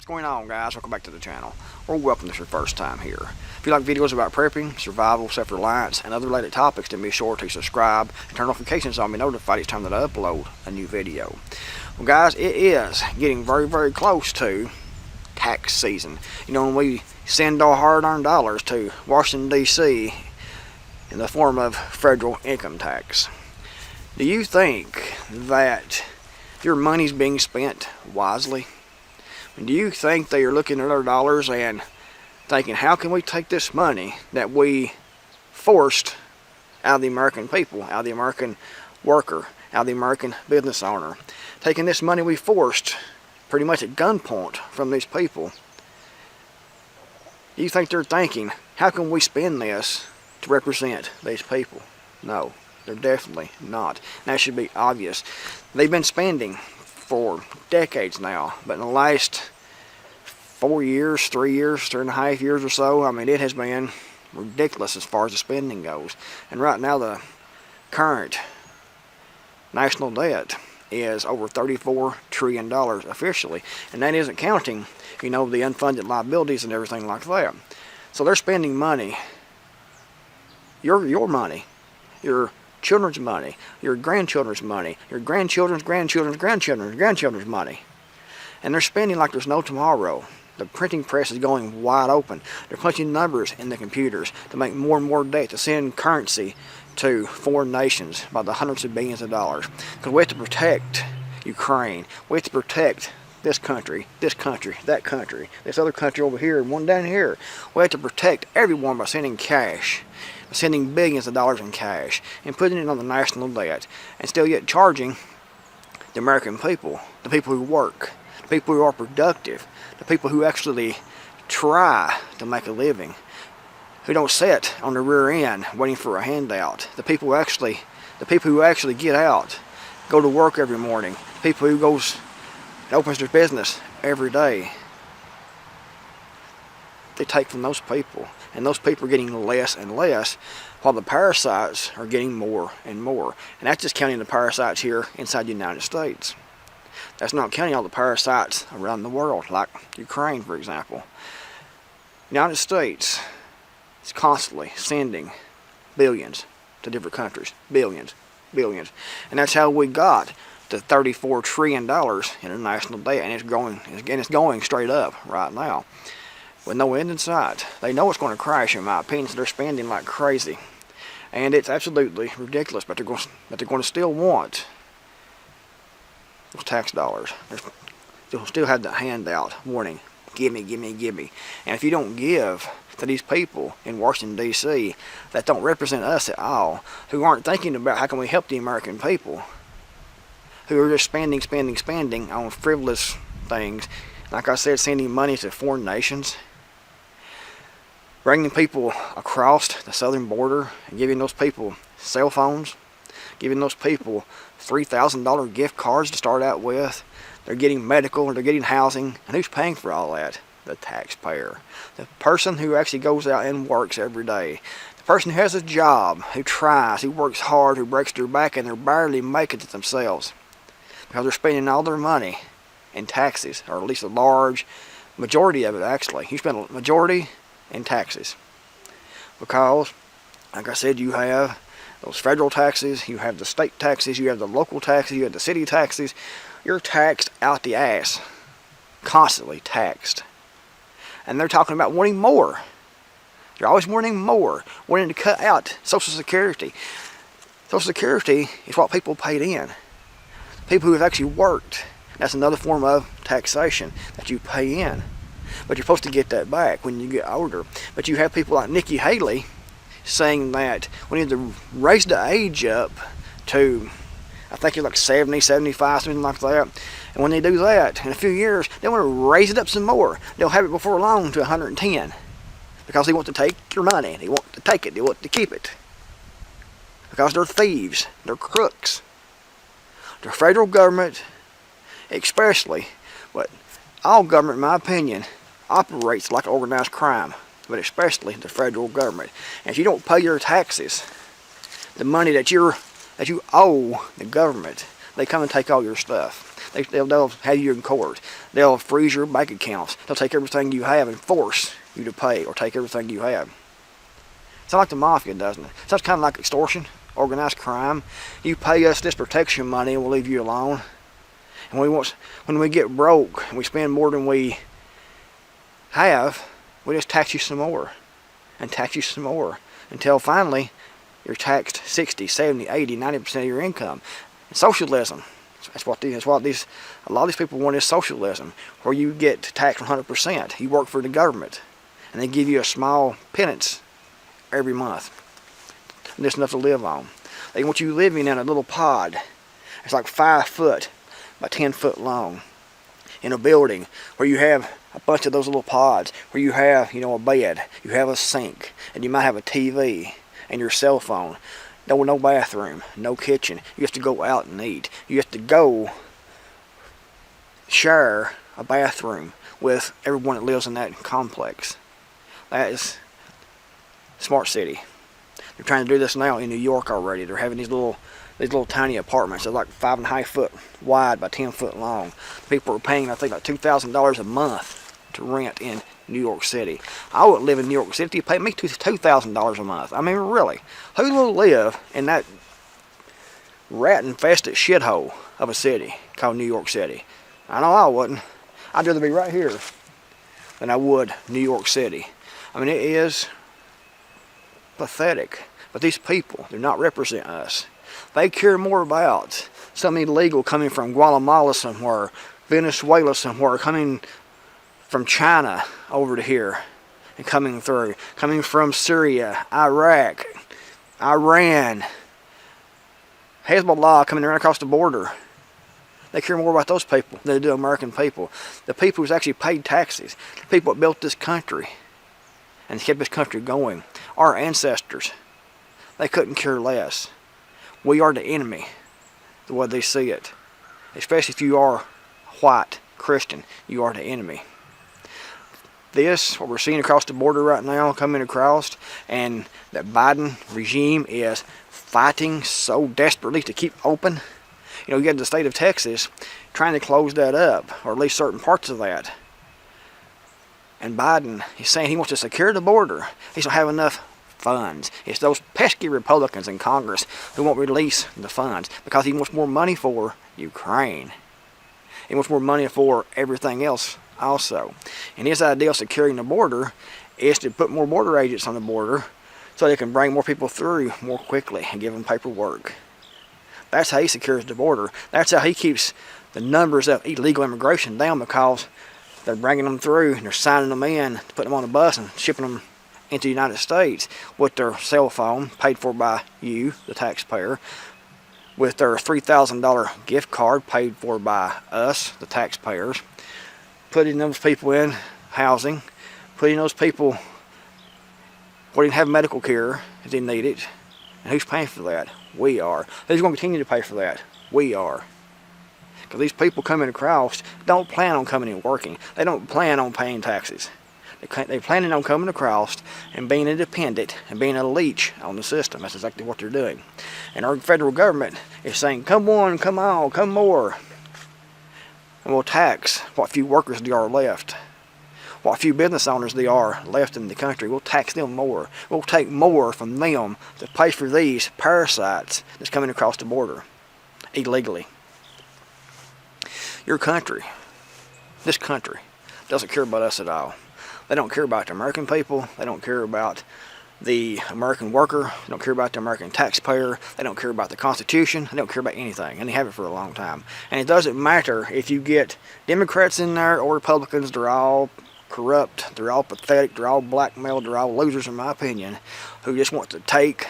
What's going on, guys? Welcome back to the channel, or welcome if it's your first time here. If you like videos about prepping, survival, self-reliance, and other related topics, then be sure to subscribe and turn notifications on to be notified each time that I upload a new video. Well, guys, it is getting very, very close to tax season. You know, when we send our hard-earned dollars to Washington, D.C. in the form of federal income tax. Do you think that your money's being spent wisely? Do you think they are looking at their dollars and thinking, how can we take this money that we forced out of the American people, out of the American worker, out of the American business owner, taking this money we forced pretty much at gunpoint from these people? Do you think they're thinking, how can we spend this to represent these people? No, they're definitely not. And that should be obvious. They've been spending for decades now, but in the last 4 years, 3 years, 3.5 years or so, I mean, it has been ridiculous as far as the spending goes. And right now, the current national debt is over $34 trillion officially, and that isn't counting, you know, the unfunded liabilities and everything like that. So they're spending money, your money, your children's money, your grandchildren's money, your grandchildren's grandchildren's money. And they're spending like there's no tomorrow. The printing press is going wide open. They're punching numbers in the computers to make more and more debt, to send currency to foreign nations by the hundreds of billions of dollars. Because we have to protect Ukraine. We have to protect this country, that country, this other country over here, and one down here. We have to protect everyone by sending cash, sending billions of dollars in cash, and putting it on the national debt, and still yet charging the American people, the people who work, the people who are productive, the people who actually try to make a living, who don't sit on the rear end waiting for a handout, the people who actually get out, go to work every morning, the people who goes and opens their business every day. They take from those people, and those people are getting less and less, while the parasites are getting more and more. And that's just counting the parasites here inside the United States. That's not counting all the parasites around the world, like Ukraine, for example. The United States is constantly sending billions to different countries. Billions. And that's how we got to $34 trillion in international debt, and it's going straight up right now, with no end in sight. They know it's going to crash, in my opinion, so they're spending like crazy. And it's absolutely ridiculous, but they're going to still want those tax dollars. They'll still have the handout warning, gimme. And if you don't give to these people in Washington, D.C. that don't represent us at all, who aren't thinking about how can we help the American people, who are just spending on frivolous things, like I said, sending money to foreign nations, bringing people across the southern border and giving those people cell phones, giving those people $3,000 gift cards to start out with. They're getting medical, they're getting housing, and who's paying for all that? The taxpayer. The person who actually goes out and works every day. The person who has a job, who tries, who works hard, who breaks their back, and they're barely making it themselves, because they're spending all their money in taxes, or at least a large majority of it actually. You spend a majority in taxes. Because, like I said, you have those federal taxes, you have the state taxes, you have the local taxes, you have the city taxes. You're taxed out the ass. Constantly taxed. And they're talking about wanting more. They're always wanting more. Wanting to cut out Social Security. Social Security is what people paid in. People who have actually worked. That's another form of taxation that you pay in. But you're supposed to get that back when you get older. But you have people like Nikki Haley saying that we need to raise the age up to, I think it's like 70, 75, something like that. And when they do that, in a few years, they want to raise it up some more. They'll have it before long to 110. Because they want to take your money. They want to take it. They want to keep it. Because they're thieves. They're crooks. The federal government, especially, but all government, in my opinion, operates like organized crime, but especially the federal government. And if you don't pay your taxes, the money that you owe the government, they come and take all your stuff. They'll have you in court. They'll freeze your bank accounts. They'll take everything you have and force you to pay or take everything you have. It's like the mafia, doesn't it? It's kind of like extortion, organized crime. You pay us this protection money and we'll leave you alone. And when we get broke and we spend more than we have, we just tax you some more and tax you some more until finally you're taxed 60, 70, 80, 90% of your income. And socialism, a lot of these people want is socialism, where you get taxed 100%. You work for the government and they give you a small pittance every month. And there's enough to live on. They want you living in a little pod. It's like 5 foot by 10 foot long in a building where you have a bunch of those little pods where you have, a bed, you have a sink, and you might have a TV and your cell phone. No bathroom, no kitchen. You have to go out and eat. You have to go share a bathroom with everyone that lives in that complex. That is smart city. They're trying to do this now in New York already. They're having these little tiny apartments. They're like 5.5 foot wide by 10 foot long. People are paying, I think, like $2,000 a month to rent in New York City. I wouldn't live in New York City. You pay me $2,000 a month. I mean, really, who will live in that rat-infested shithole of a city called New York City? I know I wouldn't. I'd rather be right here than I would New York City. I mean, it is pathetic. But these people do not represent us. They care more about some illegal coming from Guatemala somewhere, Venezuela somewhere, coming from China over to here and coming through, coming from Syria, Iraq, Iran, Hezbollah coming around across the border. They care more about those people than they do American people. The people who's actually paid taxes, the people that built this country and kept this country going, our ancestors, they couldn't care less. We are the enemy, the way they see it. Especially if you are white, Christian, you are the enemy. This, what we're seeing across the border right now, coming across, and the Biden regime is fighting so desperately to keep open. You got the state of Texas trying to close that up, or at least certain parts of that. And Biden is saying he wants to secure the border. He don't have enough funds. It's those pesky Republicans in Congress who won't release the funds because he wants more money for Ukraine. He wants more money for everything else also. And his idea of securing the border is to put more border agents on the border so they can bring more people through more quickly and give them paperwork. That's how he secures the border. That's how he keeps the numbers of illegal immigration down, because they're bringing them through and they're signing them in, putting them on a bus and shipping them into the United States with their cell phone paid for by you, the taxpayer, with their $3,000 gift card paid for by us, the taxpayers, putting those people in housing, putting those people where they can have medical care if they need it. And who's paying for that? We are. Who's going to continue to pay for that? We are. Because these people coming across don't plan on coming and working. They don't plan on paying taxes. They're planning on coming across and being independent and being a leech on the system. That's exactly what they're doing. And our federal government is saying, come on, come on, come more. And we'll tax what few workers there are left. What few business owners there are left in the country. We'll tax them more. We'll take more from them to pay for these parasites that's coming across the border illegally. Your country, this country, doesn't care about us at all. They don't care about the American people. They don't care about the American worker. They don't care about the American taxpayer. They don't care about the Constitution. They don't care about anything, and they have it for a long time. And it doesn't matter if you get Democrats in there or Republicans. They're all corrupt. They're all pathetic. They're all blackmailed. They're all losers, in my opinion, who just want to take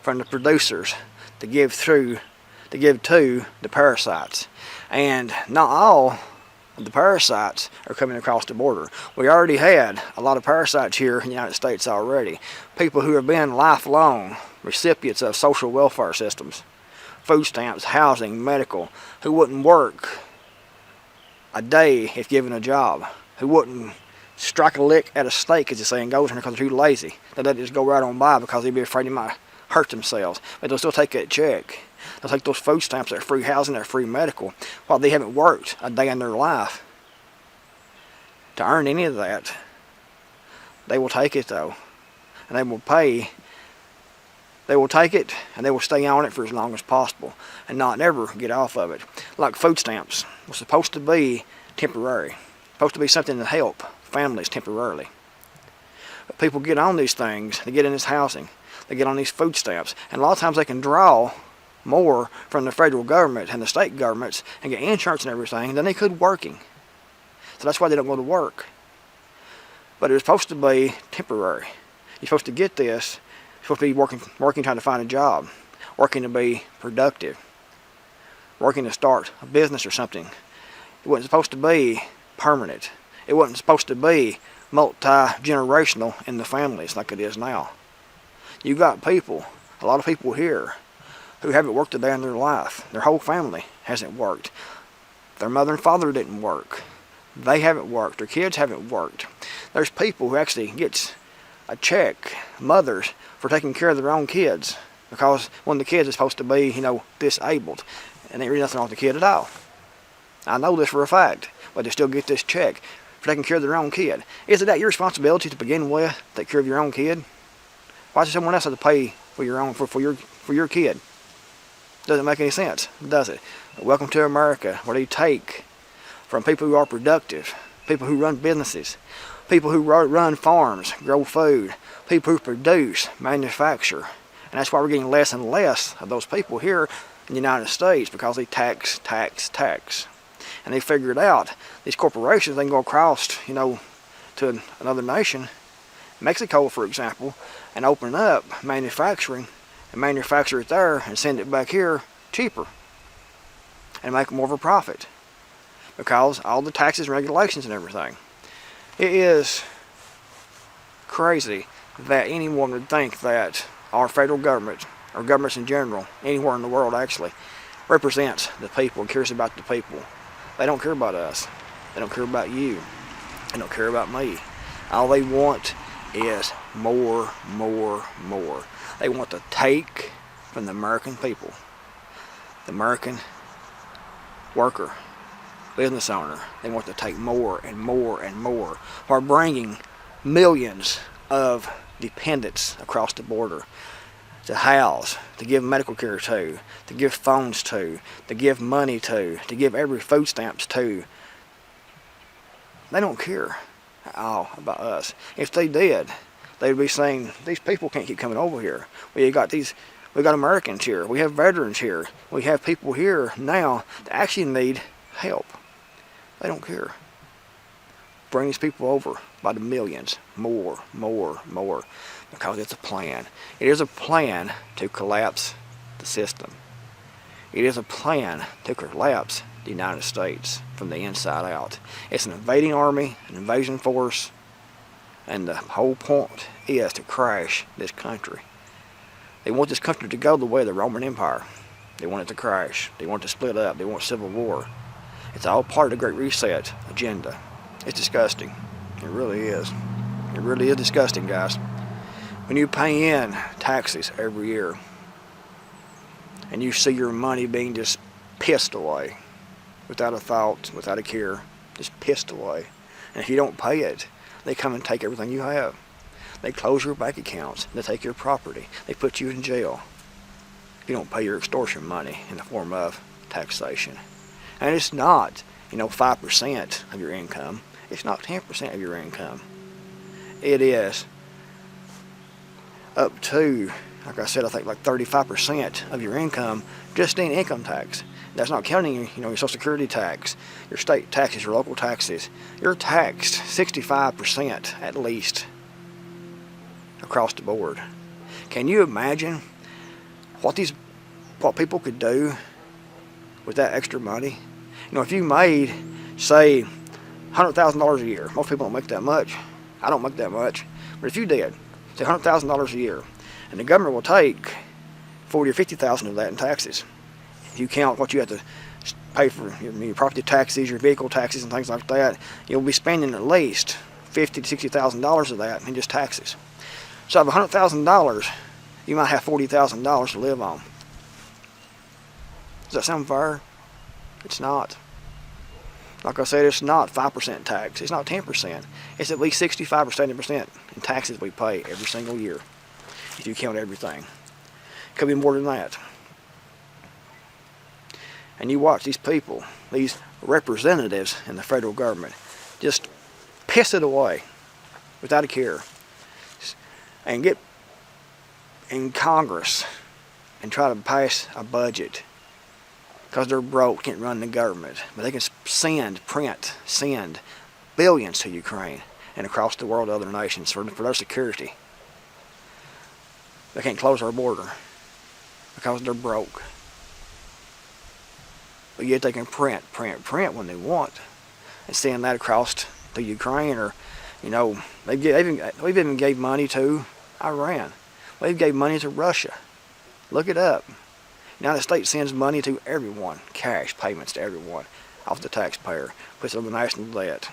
from the producers to give to the parasites. And not all the parasites are coming across the border. We already had a lot of parasites here in the United States already. People who have been lifelong recipients of social welfare systems, food stamps, housing, medical, who wouldn't work a day if given a job, who wouldn't strike a lick at a snake, as the saying goes, because they're too lazy. They let it just go right on by because they'd be afraid they might hurt themselves. But they'll still take that check. They'll take those food stamps, that free housing, that free medical, while they haven't worked a day in their life to earn any of that. They will take it though, and they will pay. They will take it and they will stay on it for as long as possible and not ever get off of it. Like food stamps was supposed to be temporary, supposed to be something to help families temporarily. But people get on these things, they get in this housing, they get on these food stamps, and a lot of times they can draw more from the federal government and the state governments and get insurance and everything than they could working. So that's why they don't go to work. But it was supposed to be temporary. You're supposed to get this. You're supposed to be working trying to find a job, working to be productive, working to start a business or something. It wasn't supposed to be permanent. It wasn't supposed to be multi-generational in the families like it is now. You got people, a lot of people here, who haven't worked a day in their life. Their whole family hasn't worked. Their mother and father didn't work. They haven't worked. Their kids haven't worked. There's people who actually gets a check, mothers, for taking care of their own kids, because one of the kids is supposed to be, disabled, and there ain't nothing wrong with the kid at all. I know this for a fact, but they still get this check for taking care of their own kid. Isn't that your responsibility to begin with, to take care of your own kid? Why does someone else have to pay for your kid? Doesn't make any sense, does it? But welcome to America, where they take from people who are productive, people who run businesses, people who run farms, grow food, people who produce, manufacture. And that's why we're getting less and less of those people here in the United States, because they tax. And they figured out, these corporations, they can go across, to another nation, Mexico for example, and open up manufacturing and manufacture it there and send it back here cheaper and make more of a profit, because all the taxes and regulations and everything. It is crazy that anyone would think that our federal government, or governments in general, anywhere in the world actually, represents the people and cares about the people. They don't care about us. They don't care about you. They don't care about me. All they want is more. They want to take from the American people, the American worker, business owner. They want to take more and more, while bringing millions of dependents across the border to house, to give medical care to give phones to give money to give every food stamps to. They don't care at all about us. If they did, they'd be saying, these people can't keep coming over here. We got Americans here. We have veterans here. We have people here now that actually need help. They don't care. Bring these people over by the millions. More. Because it's a plan. It is a plan to collapse the system. It is a plan to collapse the United States from the inside out. It's an invading army, an invasion force, and the whole point is to crash this country. They want this country to go the way of the Roman Empire. They want it to crash. They want it to split up. They want civil war. It's all part of the Great Reset agenda. It's disgusting. It really is. It really is disgusting, guys. When you pay in taxes every year and you see your money being just pissed away without a thought, without a care, just pissed away. And if you don't pay it, they come and take everything you have. They close your bank accounts. They take your property. They put you in jail if you don't pay your extortion money in the form of taxation. And it's not, 5% of your income. It's not 10% of your income. It is up to, like I said, I think like 35% of your income just in income tax. That's not counting, your Social Security tax, your state taxes, your local taxes. You're taxed 65% at least across the board. Can you imagine what people could do with that extra money? If you made, say, $100,000 a year, most people don't make that much. I don't make that much. But if you did, say $100,000 a year, and the government will take $40,000 or $50,000 of that in taxes. If you count what you have to pay for your property taxes, your vehicle taxes, and things like that, you'll be spending at least $50,000 to $60,000 of that in just taxes. So of $100,000, you might have $40,000 to live on. Does that sound fair? It's not. Like I said, it's not 5% tax. It's not 10%. It's at least 65 or 70% in taxes we pay every single year, if you count everything. Could be more than that. And you watch these people, these representatives in the federal government, just piss it away without a care, and get in Congress and try to pass a budget because they're broke, can't run the government, but they can send billions to Ukraine and across the world to other nations for their security. They can't close our border because they're broke. But yet they can print when they want and send that across to Ukraine, or, you know, we've even gave money to Iran. We've gave money to Russia. Look it up. The United States sends money to everyone, cash payments to everyone, off the taxpayer, puts it on the national debt.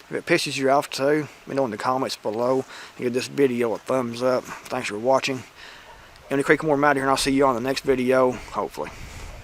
If it pisses you off too, let me know in the comments below. Give this video a thumbs up. Thanks for watching. Creekmore, I'm out here, and I'll see you on the next video, hopefully.